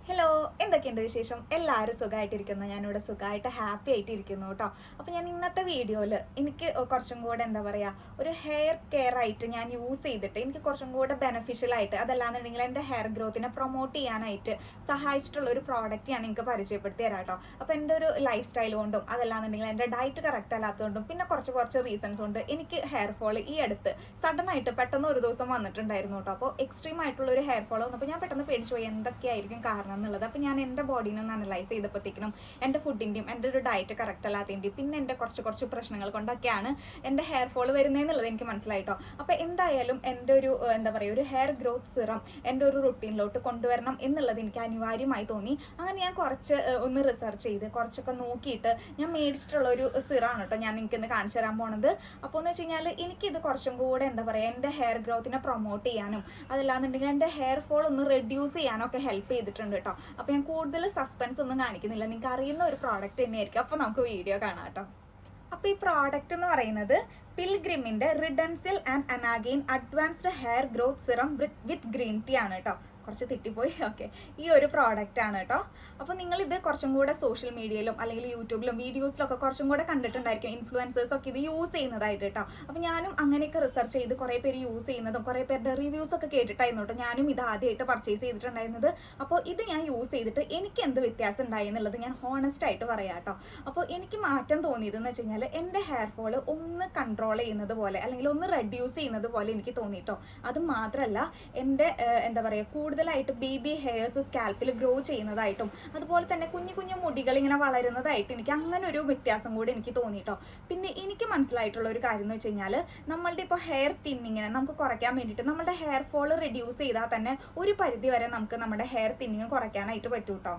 Hello, എന്തൊക്കെയുണ്ട് വിശേഷം? എല്ലാവരും സുഖമായിട്ടിരിക്കുന്നു. ഞാനിവിടെ സുഖമായിട്ട് ഹാപ്പി ആയിട്ടിരിക്കുന്നു കേട്ടോ. അപ്പോൾ ഞാൻ ഇന്നത്തെ വീഡിയോയിൽ എനിക്ക് കുറച്ചും കൂടെ എന്താ പറയുക, ഒരു ഹെയർ കെയർ ആയിട്ട് ഞാൻ യൂസ് ചെയ്തിട്ട് എനിക്ക് കുറച്ചും കൂടെ ബെനഫിഷ്യൽ ആയിട്ട്, അതല്ലാന്നുണ്ടെങ്കിൽ എൻ്റെ ഹെയർ ഗ്രോത്തിനെ പ്രൊമോട്ട് ചെയ്യാനായിട്ട് സഹായിച്ചിട്ടുള്ള ഒരു പ്രോഡക്റ്റ് ഞാൻ നിങ്ങൾക്ക് പരിചയപ്പെടുത്തി തരാം കേട്ടോ. അപ്പോൾ എൻ്റെ ഒരു ലൈഫ് സ്റ്റൈൽ കൊണ്ടും, അതല്ലാന്നുണ്ടെങ്കിൽ എൻ്റെ ഡയറ്റ് കറക്റ്റ് അല്ലാത്തതുകൊണ്ടും, പിന്നെ കുറച്ച് റീസൺസ് കൊണ്ട് എനിക്ക് ഹെയർ ഫോൾ ഈ അടുത്ത് സഡൻ ആയിട്ട് പെട്ടെന്ന് ഒരു ദിവസം വന്നിട്ടുണ്ടായിരുന്നു കേട്ടോ. അപ്പോൾ എക്സ്ട്രീം ആയിട്ടുള്ള ഒരു ഹെയർ ഫോൾ വന്നപ്പോൾ ഞാൻ പെട്ടെന്ന് പേടിച്ചു പോയി എന്തൊക്കെയായിരിക്കും കാരണം എന്നുള്ളത്. അപ്പോൾ ഞാൻ എൻ്റെ ബോഡീനെ ഒന്ന് അനലൈസ് ചെയ്തപ്പോഴത്തേക്കും എൻ്റെ ഫുഡിൻ്റെയും എൻ്റെ ഒരു ഡയറ്റ് കറക്റ്റ് അല്ലാത്തതിൻ്റെയും പിന്നെ എൻ്റെ കുറച്ച് പ്രശ്നങ്ങൾ കൊണ്ടൊക്കെയാണ് എൻ്റെ ഹെയർ ഫോൾ വരുന്നതെന്നുള്ളത് എനിക്ക് മനസ്സിലായിട്ടോ. അപ്പോൾ എന്തായാലും എൻ്റെ ഒരു എന്താ പറയുക, ഒരു ഹെയർ ഗ്രോത്ത് സിറം എൻ്റെ ഒരു റുട്ടീനിലോട്ട് കൊണ്ടുവരണം എന്നുള്ളത് എനിക്ക് അനിവാര്യമായി തോന്നി. അങ്ങനെ ഞാൻ ഒന്ന് റിസർച്ച് ചെയ്ത് കുറച്ചൊക്കെ നോക്കിയിട്ട് ഞാൻ മേടിച്ചിട്ടുള്ള ഒരു സിറാണ് കേട്ടോ ഞാൻ നിങ്ങൾക്ക് ഇന്ന് കാണിച്ചു തരാൻ പോണത്. അപ്പോൾ എന്ന് വെച്ച് കഴിഞ്ഞാൽ എനിക്കിത് കുറച്ചും കൂടെ എന്താ പറയുക, എൻ്റെ ഹെയർ ഗ്രോത്തിനെ പ്രൊമോട്ട് ചെയ്യാനും അതല്ലാന്നുണ്ടെങ്കിൽ എൻ്റെ ഹെയർ ഫോൾ ഒന്ന് റെഡ്യൂസ് ചെയ്യാനൊക്കെ ഹെൽപ്പ് ചെയ്തിട്ടുണ്ട് കേട്ടോ. അപ്പോൾ ഞാൻ കൂടുതൽ സസ്പെൻസ് ഒന്നും കാണിക്കുന്നില്ല, നിങ്ങൾക്ക് അറിയുന്ന ഒരു പ്രോഡക്റ്റ് തന്നെയായിരിക്കും. അപ്പോൾ നമുക്ക് വീഡിയോ കാണാം കേട്ടോ. അപ്പോൾ ഈ പ്രോഡക്റ്റ് എന്ന് പറയുന്നത് പിൽഗ്രിമിൻ്റെ റിഡൻസിൽ and anagain advanced hair growth serum with green tea ആണ് കേട്ടോ. കുറച്ച് തെറ്റിപ്പോയി. ഓക്കെ, ഈ ഒരു പ്രോഡക്റ്റ് ആണ് കേട്ടോ. അപ്പോൾ നിങ്ങളിത് കുറച്ചും കൂടെ സോഷ്യൽ മീഡിയയിലും അല്ലെങ്കിൽ യൂട്യൂബിലും വീഡിയോസിലൊക്കെ കുറച്ചും കൂടെ കണ്ടിട്ടുണ്ടായിരിക്കും, ഇൻഫ്ലുവൻസേഴ്സ് ഒക്കെ ഇത് യൂസ് ചെയ്യുന്നതായിട്ട് കേട്ടോ. അപ്പോൾ ഞാനും അങ്ങനെയൊക്കെ റിസർച്ച് ചെയ്ത് കുറേ പേര് യൂസ് ചെയ്യുന്നതും കുറേ പേരുടെ റിവ്യൂസ് ഒക്കെ കേട്ടിട്ടായിരുന്നു കേട്ടോ ഞാനും ഇത് ആദ്യമായിട്ട് പർച്ചേസ് ചെയ്തിട്ടുണ്ടായിരുന്നത്. അപ്പോൾ ഇത് ഞാൻ യൂസ് ചെയ്തിട്ട് എനിക്ക് എന്ത് വ്യത്യാസം ഉണ്ടായി എന്നുള്ളത് ഞാൻ ഹോണസ്റ്റ് ആയിട്ട് പറയാം കേട്ടോ. അപ്പോൾ എനിക്ക് മാറ്റം തോന്നിയതെന്ന് വെച്ച് കഴിഞ്ഞാൽ എൻ്റെ ഹെയർ ഫോൾ ഒന്ന് കൺട്രോൾ ചെയ്യുന്നത് പോലെ അല്ലെങ്കിൽ ഒന്ന് റെഡ്യൂസ് ചെയ്യുന്നത് പോലെ എനിക്ക് തോന്നിയിട്ടോ. അത് മാത്രമല്ല എൻ്റെ എന്താ പറയുക, കൂടുതലായിട്ട് ബേബി ഹെയർസ് സ്കാൽപ്പിൽ ഗ്രോ ചെയ്യുന്നതായിട്ടും അതുപോലെ തന്നെ കുഞ്ഞു മുടികൾ ഇങ്ങനെ വളരുന്നതായിട്ട് എനിക്ക് അങ്ങനെ ഒരു വ്യത്യാസം കൂടി എനിക്ക് തോന്നിയിട്ടോ. പിന്നെ എനിക്ക് മനസ്സിലായിട്ടുള്ള ഒരു കാര്യം എന്ന് വെച്ച് കഴിഞ്ഞാൽ നമ്മളുടെ ഇപ്പോൾ ഹെയർ തിന്നിങ്ങിനെ നമുക്ക് കുറയ്ക്കാൻ വേണ്ടിയിട്ട് നമ്മുടെ ഹെയർ ഫോൾ റെഡ്യൂസ് ചെയ്താൽ തന്നെ ഒരു പരിധി വരെ നമുക്ക് നമ്മുടെ ഹെയർ തിന്നിങ് കുറയ്ക്കാനായിട്ട് പറ്റും കേട്ടോ.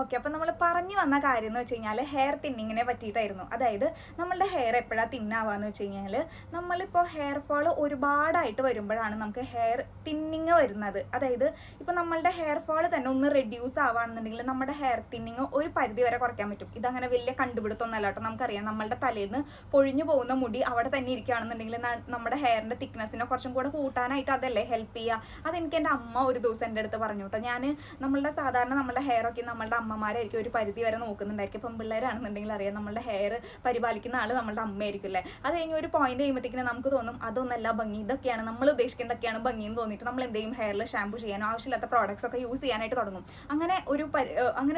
ഓക്കെ, അപ്പം നമ്മൾ പറഞ്ഞു വന്ന കാര്യം എന്ന് വെച്ച് കഴിഞ്ഞാൽ ഹെയർ തിന്നിങ്ങിനെ പറ്റിയിട്ടായിരുന്നു. അതായത് നമ്മളുടെ ഹെയർ എപ്പോഴാണ് തിന്നാവാന്ന് വെച്ച് കഴിഞ്ഞാൽ നമ്മളിപ്പോൾ ഹെയർ ഫോൾ ഒരുപാടായിട്ട് വരുമ്പോഴാണ് നമുക്ക് ഹെയർ തിന്നിങ് വരുന്നത്. അതായത് ഇപ്പോൾ നമ്മളുടെ ഹെയർ ഫോൾ തന്നെ ഒന്ന് റെഡ്യൂസ് ആവുകയാണെന്നുണ്ടെങ്കിൽ നമ്മുടെ ഹെയർ തിന്നിങ് ഒരു പരിധി വരെ കുറയ്ക്കാൻ പറ്റും. ഇതങ്ങനെ വലിയ കണ്ടുപിടുത്തമൊന്നുമല്ല കേട്ടോ. നമുക്കറിയാം നമ്മളുടെ തലയിൽ നിന്ന് പൊഴിഞ്ഞു പോകുന്ന മുടി അവിടെ തന്നെ ഇരിക്കുകയാണെന്നുണ്ടെങ്കിൽ നമ്മുടെ ഹെയറിൻ്റെ തിക്നെസ്സിനെ കുറച്ചും കൂടെ കൂട്ടാനായിട്ട് അതല്ലേ ഹെൽപ്പ് ചെയ്യുക. അതെനിക്ക് എൻ്റെ അമ്മ ഒരു ദിവസം എൻ്റെ അടുത്ത് പറഞ്ഞു കേട്ടോ. നമ്മളുടെ സാധാരണ നമ്മളുടെ ഹെയറൊക്കെ നമ്മളുടെ അമ്മമാരായിരിക്കും ഒരു പരിധി വരെ നോക്കുന്നുണ്ടായിരിക്കും. ഇപ്പം പിള്ളേരാണെന്നുണ്ടെങ്കിൽ അറിയാം നമ്മളുടെ ഹെയർ പരിപാലിക്കുന്ന ആൾ നമ്മളുടെ അമ്മയായിരിക്കും അല്ലേ. അത് കഴിഞ്ഞ് ഒരു പോയിന്റ് കഴിയുമ്പോഴത്തേക്കിനും നമുക്ക് തോന്നും അതൊന്നല്ല ഭംഗി, ഇതൊക്കെയാണ് നമ്മൾ ഉദ്ദേശിക്കുന്നതൊക്കെയാണ് ഭംഗി എന്ന് തോന്നിയിട്ട് നമ്മൾ എന്തെങ്കിലും ഹെയറിൽ ഷാമ്പു ചെയ്യാനോ ആവശ്യമില്ലാത്ത പ്രോഡക്ട്സ് ഒക്കെ യൂസ് ചെയ്യാനായിട്ട് തുടങ്ങും. അങ്ങനെ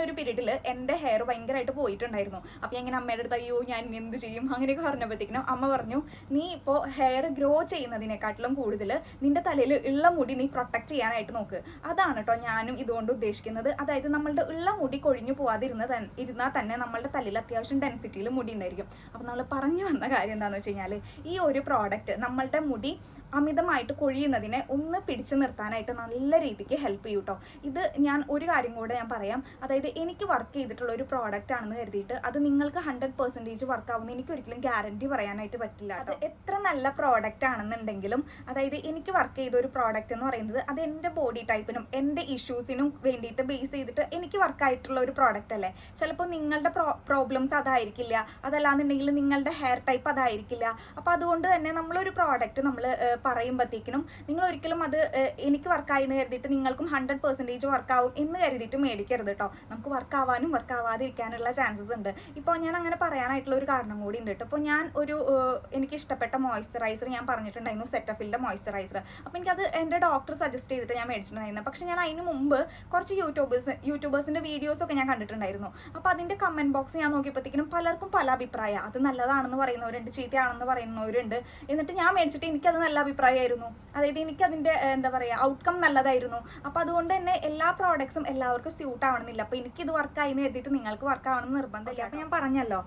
ഒരു പീരീഡിൽ എൻ്റെ ഹെയർ ഭയങ്കരമായിട്ട് പോയിട്ടുണ്ടായിരുന്നു. അപ്പോൾ ഇങ്ങനെ അമ്മയുടെ അടുത്ത് അയ്യോ ഞാൻ എന്ത് ചെയ്യും അങ്ങനെയൊക്കെ പറഞ്ഞപ്പോഴത്തേക്കിനും അമ്മ പറഞ്ഞു, നീ ഇപ്പോൾ ഹെയർ ഗ്രോ ചെയ്യുന്നതിനെക്കാട്ടിലും കൂടുതൽ നിന്റെ തലയിൽ ഉള്ള മുടി നീ പ്രൊട്ടക്ട് ചെയ്യാനായിട്ട് നോക്ക്. അതാണ് കേട്ടോ ഞാനും ഇതുകൊണ്ട് ഉദ്ദേശിക്കുന്നത്. അതായത് നമ്മളുടെ ഉള്ള മുടി കൊഴിഞ്ഞു പോവാതിരുന്നാൽ തന്നെ നമ്മളുടെ തലയിൽ അത്യാവശ്യം ഡെൻസിറ്റിയിൽ മുടി ഉണ്ടായിരിക്കും. അപ്പം നമ്മൾ പറഞ്ഞു വന്ന കാര്യം എന്താണെന്ന് വെച്ച് കഴിഞ്ഞാൽ ഈ ഒരു പ്രോഡക്റ്റ് നമ്മളുടെ മുടി അമിതമായിട്ട് കൊഴിയുന്നതിനെ ഒന്ന് പിടിച്ചു നിർത്താനായിട്ട് നല്ല രീതിക്ക് ഹെൽപ്പ് ചെയ്യും കേട്ടോ. ഇത് ഞാൻ ഒരു കാര്യം കൂടെ ഞാൻ പറയാം. അതായത് എനിക്ക് വർക്ക് ചെയ്തിട്ടുള്ള ഒരു പ്രോഡക്റ്റ് ആണെന്ന് കരുതിയിട്ട് അത് നിങ്ങൾക്ക് 100% വർക്ക് ആവുമെന്ന് എനിക്ക് ഒരിക്കലും ഗ്യാരണ്ടി പറയാനായിട്ട് പറ്റില്ല. അത് എത്ര നല്ല പ്രോഡക്റ്റ് ആണെന്നുണ്ടെങ്കിലും അതായത് എനിക്ക് വർക്ക് ചെയ്ത ഒരു പ്രോഡക്റ്റ് എന്ന് പറയുന്നത് അത് എൻ്റെ ബോഡി ടൈപ്പിനും എൻ്റെ ഇഷ്യൂസിനും വേണ്ടിയിട്ട് ബേസ് ചെയ്തിട്ട് എനിക്ക് വർക്കായിട്ടുള്ള ഒരു പ്രോഡക്റ്റ് അല്ലേ. ചിലപ്പോൾ നിങ്ങളുടെ പ്രോബ്ലംസ് അതായിരിക്കില്ല, അതല്ലാന്നുണ്ടെങ്കിൽ നിങ്ങളുടെ ഹെയർ ടൈപ്പ് അതായിരിക്കില്ല. അപ്പോൾ അതുകൊണ്ട് തന്നെ നമ്മളൊരു പ്രോഡക്റ്റ് നമ്മൾ പറയുമ്പോഴത്തേക്കിനും നിങ്ങൾ ഒരിക്കലും അത് എനിക്ക് വർക്കായി എന്ന് കരുതിയിട്ട് നിങ്ങൾക്കും 100% വർക്കാവും എന്ന് കരുതിയിട്ട് മേടിക്കരുത് കേട്ടോ. നമുക്ക് വർക്കാവാനും വർക്കാവാതിരിക്കാനുള്ള ചാൻസസ് ഉണ്ട്. ഇപ്പോൾ ഞാൻ അങ്ങനെ പറയാനായിട്ടുള്ള ഒരു കാരണം കൂടി ഉണ്ട് കേട്ടോ. ഇപ്പോൾ ഞാൻ എനിക്ക് ഇഷ്ടപ്പെട്ട മോയ്സ്ചറൈസർ ഞാൻ പറഞ്ഞിട്ടുണ്ടായിരുന്നു, സെറ്റഫിലിൻ്റെ മോയ്സ്ചറൈസർ. അപ്പോൾ എനിക്കത് എൻ്റെ ഡോക്ടർ സജസ്റ്റ് ചെയ്തിട്ട് ഞാൻ മേടിച്ചിട്ടുണ്ടായിരുന്നു. പക്ഷേ ഞാൻ അതിന് മുമ്പ് കുറച്ച് യൂട്യൂബേഴ്സിൻ്റെ വീഡിയോസൊക്കെ ഞാൻ കണ്ടിട്ടുണ്ടായിരുന്നു. അപ്പോൾ അതിൻ്റെ കമൻറ്റ് ബോക്സ് ഞാൻ നോക്കിയപ്പോഴത്തേക്കിനും പലർക്കും പല അഭിപ്രായം. അത് നല്ലതാണെന്ന് പറയുന്നവരുണ്ട്, ചീത്തയാണെന്ന് പറയുന്നവരുണ്ട്. എന്നിട്ട് ഞാൻ മേടിച്ചിട്ട് എനിക്കത് നല്ല അഭിപ്രായമായിരുന്നു. അതായത് എനിക്കതിൻ്റെ എന്താ പറയുക ഔട്ട്കം നല്ലതായിരുന്നു. അപ്പോൾ അതുകൊണ്ട് തന്നെ എല്ലാ പ്രോഡക്ട്സും എല്ലാവർക്കും സ്യൂട്ട് ആവണമെന്നില്ല. അപ്പോൾ എനിക്കിത് വർക്കായി എന്ന് കരുതിയിട്ട് നിങ്ങൾക്ക് വർക്കാവണമെന്ന് നിർബന്ധമില്ല. അപ്പോൾ ഞാൻ പറഞ്ഞല്ലോ,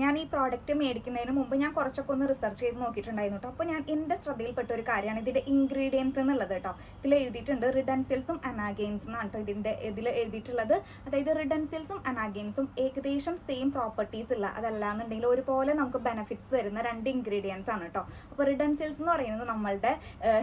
ഞാൻ ഈ പ്രോഡക്റ്റ് മേടിക്കുന്നതിന് മുമ്പ് ഞാൻ കുറച്ചൊക്കെ ഒന്ന് റിസർച്ച് ചെയ്ത് നോക്കിയിട്ടുണ്ടായിരുന്നു കേട്ടോ. അപ്പോൾ ഞാൻ എൻ്റെ ശ്രദ്ധയിൽപ്പെട്ട ഒരു കാര്യമാണ് ഇതിൻ്റെ ഇൻഗ്രീഡിയൻസ് എന്നുള്ളത് കേട്ടോ. ഇതിൽ എഴുതിയിട്ടുണ്ട് റിഡൻസിൽസും അനാഗെയിൻസും എന്നാണ് കേട്ടോ ഇതിൽ എഴുതിയിട്ടുള്ളത്. അതായത് റിഡൻസിൽസും അനാഗെയിൻസും ഏകദേശം സെയിം പ്രോപ്പർട്ടീസ് ഉള്ള, അതല്ലാന്നുണ്ടെങ്കിൽ ഒരുപോലെ നമുക്ക് ബെനിഫിറ്റ്സ് തരുന്ന 2 ഇൻഗ്രീഡിയൻസ് ആണ് കേട്ടോ. അപ്പോൾ റിഡൻസിൽസ് എന്ന് പറയുന്നത് നമ്മളുടെ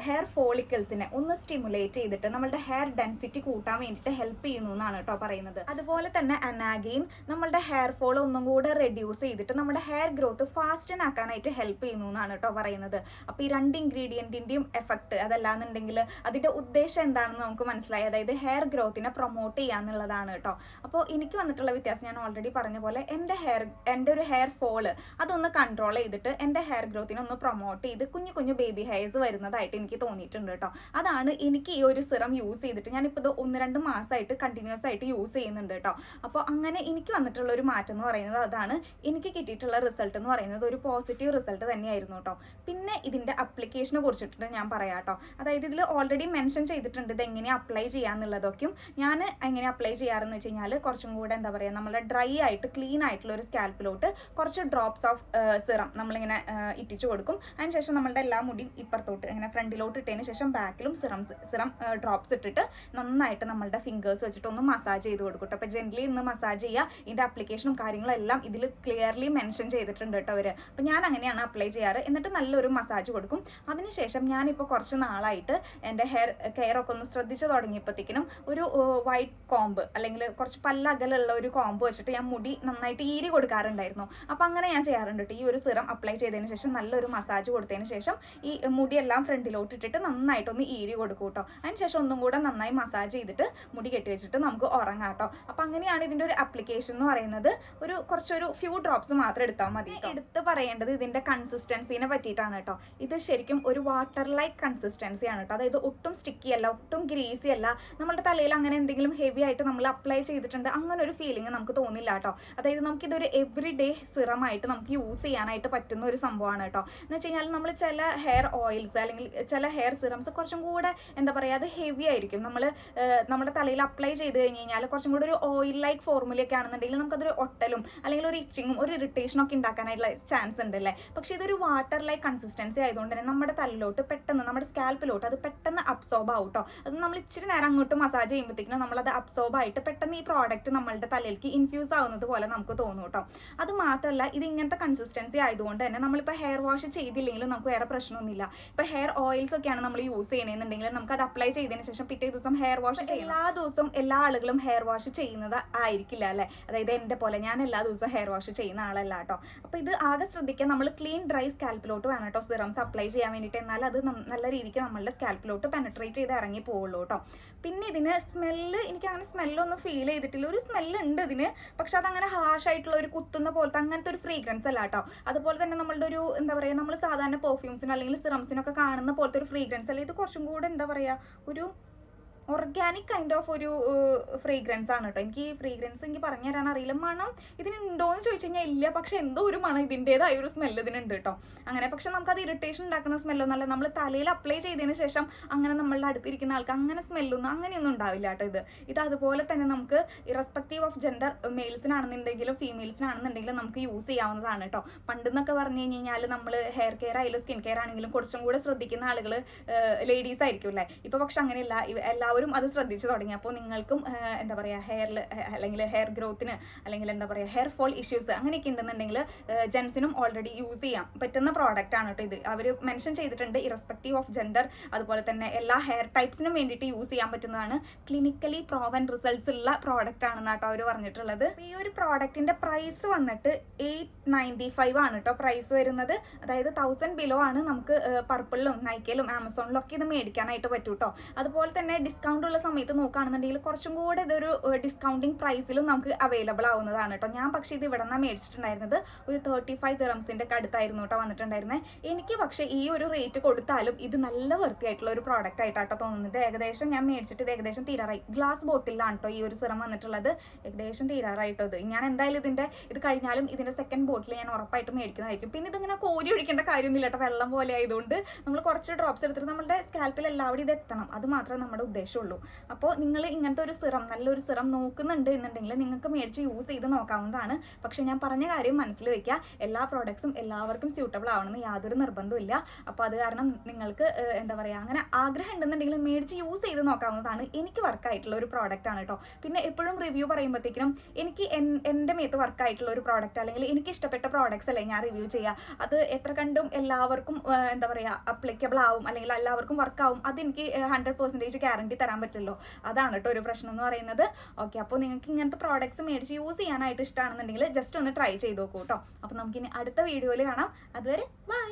ഹെയർ ഫോളിക്കിൾസിനെ ഒന്ന് സ്റ്റിമുലേറ്റ് ചെയ്തിട്ട് നമ്മളുടെ ഹെയർ ഡെൻസിറ്റി കൂട്ടാൻ വേണ്ടിയിട്ട് ഹെൽപ്പ് ചെയ്യുന്നു എന്നാണ് കേട്ടോ പറയുന്നത്. അതുപോലെ തന്നെ അനാഗെയിൻ നമ്മളുടെ ഹെയർ ഫോൾ ഒന്നും കൂടെ റെഡ്യൂസ് ചെയ്തിട്ട് നമ്മുടെ ഹെയർ ഗ്രോത്ത് ഫാസ്റ്റൻ ആക്കാനായിട്ട് ഹെൽപ്പ് ചെയ്യുന്നു എന്നാണ് കേട്ടോ പറയുന്നത്. അപ്പോൾ ഈ രണ്ട് ഇൻഗ്രീഡിയൻറ്റിൻ്റെയും എഫക്ട് അതല്ലാന്നുണ്ടെങ്കിൽ അതിൻ്റെ ഉദ്ദേശം എന്താണെന്ന് നമുക്ക് മനസ്സിലായി. അതായത് ഹെയർ ഗ്രോത്തിനെ പ്രൊമോട്ട് ചെയ്യാന്നുള്ളതാണ് കേട്ടോ. അപ്പോൾ എനിക്ക് വന്നിട്ടുള്ള വ്യത്യാസം ഞാൻ ഓൾറെഡി പറഞ്ഞ പോലെ എൻ്റെ ഒരു ഹെയർ ഫോള് അതൊന്ന് കൺട്രോൾ ചെയ്തിട്ട് എൻ്റെ ഹെയർ ഗ്രോത്തിനെ ഒന്ന് പ്രൊമോട്ട് ചെയ്ത് കുഞ്ഞു കുഞ്ഞു ബേബി ഹെയർസ് വരുന്നതായിട്ട് എനിക്ക് തോന്നിയിട്ടുണ്ട് കേട്ടോ. അതാണ് എനിക്ക് ഈ ഒരു സിറം യൂസ് ചെയ്തിട്ട് ഞാനിപ്പോൾ ഇത് 1-2 മാസമായിട്ട് കണ്ടിന്യൂസ് ആയിട്ട് യൂസ് ചെയ്യുന്നുണ്ട് കേട്ടോ. അപ്പോൾ അങ്ങനെ എനിക്ക് വന്നിട്ടുള്ള ഒരു മാറ്റം എന്ന് പറയുന്നത് അതാണ്. എനിക്ക് കിട്ടിയിട്ടുള്ള റിസൾട്ട് എന്ന് പറയുന്നത് ഒരു പോസിറ്റീവ് റിസൾട്ട് തന്നെയായിരുന്നു കേട്ടോ. പിന്നെ ഇതിൻ്റെ അപ്ലിക്കേഷനെ കുറിച്ചിട്ട് ഞാൻ പറയാം കേട്ടോ. അതായത് ഇതിൽ ഓൾറെഡി മെൻഷൻ ചെയ്തിട്ടുണ്ട് ഇത് എങ്ങനെ അപ്ലൈ ചെയ്യാന്നുള്ളതൊക്കെയും. ഞാൻ എങ്ങനെ അപ്ലൈ ചെയ്യാറെന്ന് വെച്ച് കഴിഞ്ഞാൽ കുറച്ചും കൂടെ എന്താ പറയുക, നമ്മളെ ഡ്രൈ ആയിട്ട് ക്ലീൻ ആയിട്ടുള്ള ഒരു സ്കാൽപ്പിലോട്ട് കുറച്ച് ഡ്രോപ്സ് ഓഫ് സിറം നമ്മളിങ്ങനെ ഇറ്റിച്ചു കൊടുക്കും. അതിനുശേഷം നമ്മളുടെ എല്ലാ മുടിയും ഇപ്പുറത്തോട്ട് ഇങ്ങനെ ഫ്രണ്ടിലോട്ട് ഇട്ടതിന് ശേഷം ബാക്കിലും സിറം ഡ്രോപ്സ് ഇട്ടിട്ട് നന്നായിട്ട് നമ്മളുടെ ഫിംഗേഴ്സ് വെച്ചിട്ട് ഒന്ന് മസാജ് ചെയ്ത് കൊടുക്കും കേട്ടോ. അപ്പോൾ ജെന്റ്ലി ഇന്ന് മസാജ് ചെയ്യുക. ഇതിൻ്റെ അപ്ലിക്കേഷനും കാര്യങ്ങളും എല്ലാം ഇതിൽ ക്ലിയർലി മെൻഷൻ ചെയ്തിട്ടുണ്ട് കേട്ടോ അവർ. അപ്പോൾ ഞാൻ അങ്ങനെയാണ് അപ്ലൈ ചെയ്യാറ്. എന്നിട്ട് നല്ലൊരു മസാജ് കൊടുക്കും. അതിനുശേഷം ഞാനിപ്പോൾ കുറച്ച് നാളായിട്ട് എൻ്റെ ഹെയർ കെയർ ഒക്കെ ഒന്ന് ശ്രദ്ധിച്ച് തുടങ്ങിയപ്പോഴത്തേക്കിനും ഒരു വൈറ്റ് കോമ്പ് അല്ലെങ്കിൽ കുറച്ച് പല്ലകലുള്ള ഒരു കോമ്പ് വെച്ചിട്ട് ഞാൻ മുടി നന്നായിട്ട് ഈരി കൊടുക്കാറുണ്ടായിരുന്നു. അപ്പോൾ അങ്ങനെ ഞാൻ ചെയ്യാറുണ്ട് കേട്ടോ. ഈ ഒരു സിറം അപ്ലൈ ചെയ്തതിന് ശേഷം നല്ലൊരു മസാജ് കൊടുത്തതിന് ശേഷം ഈ മുടിയെല്ലാം ഫ്രണ്ടിലോട്ട് ഇട്ടിട്ട് നന്നായിട്ടൊന്ന് ഈരി കൊടുക്കും കേട്ടോ. അതിനുശേഷം ഒന്നും കൂടെ നന്നായി മസാജ് ചെയ്തിട്ട് മുടി കെട്ടി വെച്ചിട്ട് നമുക്ക് ഉറങ്ങാം കേട്ടോ. അപ്പോൾ അങ്ങനെയാണ് ഇതിൻ്റെ ഒരു അപ്ലിക്കേഷൻ എന്ന് പറയുന്നത്. കുറച്ചൊരു ഫ്യൂ ഡ്രോപ്സ് മാത്രം എടുത്താൽ മതി. എടുത്ത് പറയേണ്ടത് ഇതിൻ്റെ കൺസിസ്റ്റൻസിനെ പറ്റിയിട്ടാണ് കേട്ടോ. ഇത് ശരിക്കും ഒരു വാട്ടർ ലൈക്ക് കൺസിസ്റ്റൻസിയാണ് കേട്ടോ. അതായത് ഒട്ടും സ്റ്റിക്കി അല്ല, ഒട്ടും ഗ്രീസി അല്ല. നമ്മുടെ തലയിൽ അങ്ങനെ എന്തെങ്കിലും ഹെവി ആയിട്ട് നമ്മൾ അപ്ലൈ ചെയ്തിട്ടുണ്ട് അങ്ങനെ ഒരു ഫീലിംഗ് നമുക്ക് തോന്നില്ല കേട്ടോ. അതായത് നമുക്കിതൊരു എവറി ഡേ സിറമായിട്ട് നമുക്ക് യൂസ് ചെയ്യാനായിട്ട് പറ്റുന്ന ഒരു സംഭവമാണ് കേട്ടോ. എന്ന് വെച്ച് കഴിഞ്ഞാൽ നമ്മൾ ചില ഹെയർ ഓയിൽസ് അല്ലെങ്കിൽ ചില ഹെയർ സിറംസ് കുറച്ചും കൂടെ എന്താ പറയുക, അത് ഹെവി ആയിരിക്കും. നമ്മുടെ തലയിൽ അപ്ലൈ ചെയ്ത് കഴിഞ്ഞ് കഴിഞ്ഞാൽ കുറച്ചും കൂടെ ഒരു ഓയിൽ ലൈക്ക് ഫോർമുലയൊക്കെ ആണെന്നുണ്ടെങ്കിൽ നമുക്കതൊരു ഒട്ടലും അല്ലെങ്കിൽ ഒരു ഇച്ചിങ്ങും ഒരു ഇറിറ്റേഷനും ഒക്കെ ഉണ്ടാക്കാനായിട്ടുള്ള ചാൻസ് ഉണ്ട് അല്ലേ. പക്ഷേ ഇതൊരു വാട്ടർ ലൈക്ക് കൺസിസ്റ്റൻസി ആയതുകൊണ്ട് തന്നെ നമ്മുടെ തലയിലോട്ട് പെട്ടെന്ന് നമ്മുടെ സ്കാൽപ്പിലോട്ട് അത് പെട്ടെന്ന് അബ്സോർബ് ആവും കേട്ടോ. അത് നമ്മൾ ഇച്ചിരി നേരം അങ്ങോട്ട് മസാജ് ചെയ്യുമ്പോഴത്തേക്കും നമ്മളത് അബ്സോർബ് ആയിട്ട് പെട്ടെന്ന് ഈ പ്രോഡക്റ്റ് നമ്മളുടെ തലയിലേക്ക് ഇൻഫ്യൂസ് ആവുന്നത് പോലെ നമുക്ക് തോന്നും കേട്ടോ. അത് മാത്രമല്ല ഇത് ഇങ്ങനത്തെ കൺസിസ്റ്റൻസി ആയതുകൊണ്ട് തന്നെ നമ്മളിപ്പോൾ ഹെയർ വാഷ് ചെയ്തില്ലെങ്കിലും നമുക്ക് വേറെ പ്രശ്നമൊന്നുമില്ല. ഇപ്പോൾ ഹെയർ ഓയിൽസ് ഒക്കെയാണ് നമ്മൾ യൂസ് ചെയ്യണമെന്നുണ്ടെങ്കിൽ നമുക്ക് അത് അപ്ലൈ ചെയ്തതിന് ശേഷം പിറ്റേ ദിവസം ഹെയർ വാഷ് ചെയ്യണം. എല്ലാ ദിവസവും എല്ലാ ആളുകളും ഹെയർ വാഷ് ചെയ്യുന്നത് ആയിരിക്കില്ല അല്ലേ. അതായത് എൻ്റെ പോലെ ഞാൻ എല്ലാ ദിവസവും ഹെയർ വാഷ് ചെയ്യുന്ന ആളല്ല കേട്ടോ. അപ്പോൾ ഇത് ആകെ ശ്രദ്ധിക്കുക, നമ്മൾ ക്ലീൻ ഡ്രൈ സ്കാൽപ്പിലോട്ട് വേണം കേട്ടോ സിറംസ് അപ്ലൈ ചെയ്യാൻ വേണ്ടിയിട്ട്. എന്നാൽ അത് നല്ല രീതിക്ക് നമ്മളുടെ സ്കാൽപ്പിലോട്ട് പെനട്രേറ്റ് ചെയ്ത് ഇറങ്ങി പോവുള്ളൂ കേട്ടോ. പിന്നെ ഇതിന് സ്മെല്ല് എനിക്ക് അങ്ങനെ സ്മെല്ലൊന്നും ഫീൽ ചെയ്തിട്ടില്ല. ഒരു സ്മെല്ലുണ്ട് ഇതിന്, പക്ഷെ അതങ്ങനെ ഹാഷ് ആയിട്ടുള്ള ഒരു കുത്തുന്ന പോലത്തെ അങ്ങനത്തെ ഒരു ഫ്രീഗ്രൻസ് അല്ല കേട്ടോ. അതുപോലെ തന്നെ നമ്മളുടെ ഒരു എന്താ പറയുക, നമ്മൾ സാധാരണ പെർഫ്യൂംസിന് അല്ലെങ്കിൽ സിറംസിനൊക്കെ കാണുന്ന പോലത്തെ ഒരു ഫ്രീഗ്രൻസ് അല്ല. ഇത് കുറച്ചും കൂടെ എന്താ പറയുക, ഒരു ഓർഗാനിക് കൈൻഡ് ഓഫ് ഒരു ഫ്രേഗ്രൻസ് ആണ് കേട്ടോ. എനിക്ക് ഈ ഫ്രേഗ്രൻസ് എനിക്ക് പറഞ്ഞു തരാൻ അറിയില്ല. മണം ഇതിനുണ്ടോയെന്ന് ചോദിച്ചു കഴിഞ്ഞാൽ ഇല്ല, പക്ഷെ എന്തോ ഒരു മണം ഇതിൻ്റെതായ ഒരു സ്മെല്ല് ഇതിനുണ്ട് കേട്ടോ. അങ്ങനെ പക്ഷെ നമുക്കത് ഇറിറ്റേഷൻ ഉണ്ടാക്കുന്ന സ്മെല്ലൊന്നുമല്ല. നമ്മൾ തലയിൽ അപ്ലൈ ചെയ്തതിന് ശേഷം അങ്ങനെ നമ്മളുടെ അടുത്തിരിക്കുന്ന ആൾക്ക് അങ്ങനെ സ്മെല്ലൊന്നും അങ്ങനെയൊന്നും ഉണ്ടാവില്ല കേട്ടോ. ഇത് അതുപോലെ തന്നെ നമുക്ക് ഇറസ്പെക്റ്റീവ് ഓഫ് ജെൻഡർ മെയിൽസിനാണെന്നുണ്ടെങ്കിലും ഫീമെയിൽസിനാണെന്നുണ്ടെങ്കിലും നമുക്ക് യൂസ് ചെയ്യാവുന്നതാണ് കേട്ടോ. പണ്ടെന്നൊക്കെ പറഞ്ഞു കഴിഞ്ഞാൽ നമ്മൾ ഹെയർ കെയർ ആയാലും സ്കിൻ കെയർ ആണെങ്കിലും കുറച്ചും കൂടെ ശ്രദ്ധിക്കുന്ന ആളുകൾ ലേഡീസ് ആയിരിക്കും അല്ലേ. ഇപ്പോൾ പക്ഷെ അങ്ങനെയല്ല, എല്ലാവരും അത് ശ്രദ്ധിച്ചു തുടങ്ങി. അപ്പോൾ നിങ്ങൾക്കും എന്താ പറയുക ഹെയറിൽ അല്ലെങ്കിൽ ഹെയർ ഗ്രോത്തിന് അല്ലെങ്കിൽ എന്താ പറയുക ഹെയർ ഫോൾ ഇഷ്യൂസ് അങ്ങനെയൊക്കെ ഉണ്ടെന്നുണ്ടെങ്കിൽ ജെൻസിനും ഓൾറെഡി യൂസ് ചെയ്യാൻ പറ്റുന്ന പ്രോഡക്റ്റ് ആണ് കേട്ടോ ഇത്. അവർ മെൻഷൻ ചെയ്തിട്ടുണ്ട് ഇറസ്പെക്റ്റീവ് ഓഫ് ജെൻഡർ, അതുപോലെ തന്നെ എല്ലാ ഹെയർ ടൈപ്സിനും വേണ്ടിയിട്ട് യൂസ് ചെയ്യാൻ പറ്റുന്നതാണ്. ക്ലിനിക്കലി പ്രോവൻ റിസൾട്ട്സ് ഉള്ള പ്രോഡക്റ്റ് ആണെന്ന് കേട്ടോ അവർ പറഞ്ഞിട്ടുള്ളത്. ഈ ഒരു പ്രോഡക്റ്റിൻ്റെ പ്രൈസ് വന്നിട്ട് 895 ആണ് കേട്ടോ പ്രൈസ് വരുന്നത്. അതായത് 1000 ബിലോ ആണ് നമുക്ക് പർപ്പിളിലും നൈക്കയിലും ആമസോണിലും ഒക്കെ ഇത് മേടിക്കാനായിട്ട് പറ്റും കേട്ടോ. അതുപോലെ തന്നെ ഡിസ്കൗണ്ട് ഉള്ള സമയത്ത് നോക്കുകയാണെന്നുണ്ടെങ്കിൽ കുറച്ചും കൂടെ ഇതൊരു ഡിസ്കൗണ്ടിങ് പ്രൈസിലും നമുക്ക് അവൈലബിൾ ആവുന്നതാണ് കേട്ടോ. ഞാൻ പക്ഷേ ഇത് ഇവിടെ നിന്നാണ് മേടിച്ചിട്ടുണ്ടായിരുന്നത്. ഒരു 35 ദിറംസിൻ്റെ ഒക്കെ അടുത്തായിരുന്നു കേട്ടോ വന്നിട്ടുണ്ടായിരുന്നത്. എനിക്ക് പക്ഷേ ഈ ഒരു റേറ്റ് കൊടുത്താലും ഇത് നല്ല വൃത്തിയായിട്ടുള്ള ഒരു പ്രോഡക്റ്റ് ആയിട്ടാട്ടോ തോന്നുന്നത്. ഏകദേശം ഞാൻ മേടിച്ചിട്ട് ഇത് ഏകദേശം തീരാറായി. ഗ്ലാസ് ബോട്ടിലാണ് കേട്ടോ ഈ ഒരു സിറം വന്നിട്ടുള്ളത്. ഏകദേശം തീരാറായിട്ടോ ഇത്. ഞാൻ എന്തായാലും ഇത് കഴിഞ്ഞാലും ഇതിൻ്റെ സെക്കൻഡ് ബോട്ടിൽ ഞാൻ ഉറപ്പായിട്ട് മേടിക്കുന്നതായിരിക്കും. പിന്നെ ഇതിങ്ങനെ കോരി ഒഴിക്കേണ്ട കാര്യമൊന്നുമില്ല കേട്ടോ. വെള്ളം പോലെ ആയതുകൊണ്ട് നമ്മൾ കുറച്ച് ഡ്രോപ്സ് എടുത്തിട്ട് നമ്മുടെ സ്കാൽപ്പിൽ എല്ലാവരും ഇത് എത്തണം. അത് മാത്രമേ നമ്മുടെ ഉദ്ദേശം ആവശ്യമുള്ളൂ. അപ്പോൾ നിങ്ങൾ ഇങ്ങനത്തെ ഒരു സിറം, നല്ലൊരു സിറം നോക്കുന്നുണ്ട് എന്നുണ്ടെങ്കിൽ നിങ്ങൾക്ക് മേടിച്ച് യൂസ് ചെയ്ത് നോക്കാവുന്നതാണ്. പക്ഷെ ഞാൻ പറഞ്ഞ കാര്യം മനസ്സിൽ വെക്കുക, എല്ലാ പ്രോഡക്ട്സും എല്ലാവർക്കും സ്യൂട്ടബിൾ ആവണമെന്ന് യാതൊരു നിർബന്ധമില്ല. അപ്പോൾ അത് കാരണം നിങ്ങൾക്ക് എന്താ പറയുക, അങ്ങനെ ആഗ്രഹം ഉണ്ടെന്നുണ്ടെങ്കിൽ മേടിച്ച് യൂസ് ചെയ്ത് നോക്കാവുന്നതാണ്. എനിക്ക് വർക്കായിട്ടുള്ള ഒരു പ്രോഡക്റ്റ് ആണ് കേട്ടോ. പിന്നെ എപ്പോഴും റിവ്യൂ പറയുമ്പോഴത്തേക്കും എനിക്ക് എൻ്റെ മേത്ത് വർക്കായിട്ടുള്ള ഒരു പ്രോഡക്റ്റ് അല്ലെങ്കിൽ എനിക്ക് ഇഷ്ടപ്പെട്ട പ്രോഡക്ട്സ് അല്ലേ ഞാൻ റിവ്യൂ ചെയ്യുക. അത് എത്ര കണ്ടും എല്ലാവർക്കും എന്താ പറയുക അപ്ലിക്കബിൾ ആവും അല്ലെങ്കിൽ എല്ലാവർക്കും വർക്കാവും അതെനിക്ക് 100% ഗ്യാരണ്ടി തരാൻ പറ്റില്ലോ. അതാണ് കേട്ടോ ഒരു പ്രശ്നം എന്ന് പറയുന്നത്. ഓക്കെ, അപ്പോൾ നിങ്ങൾക്ക് ഇങ്ങനത്തെ പ്രോഡക്ട്സ് മേടിച്ച് യൂസ് ചെയ്യാനായിട്ട് ഇഷ്ടമാണെന്നുണ്ടെങ്കിൽ ജസ്റ്റ് ഒന്ന് ട്രൈ ചെയ്ത് നോക്കൂ കേട്ടോ. അപ്പോൾ നമുക്കിനി അടുത്ത വീഡിയോയിൽ കാണാം. അതുവരെ ബൈ.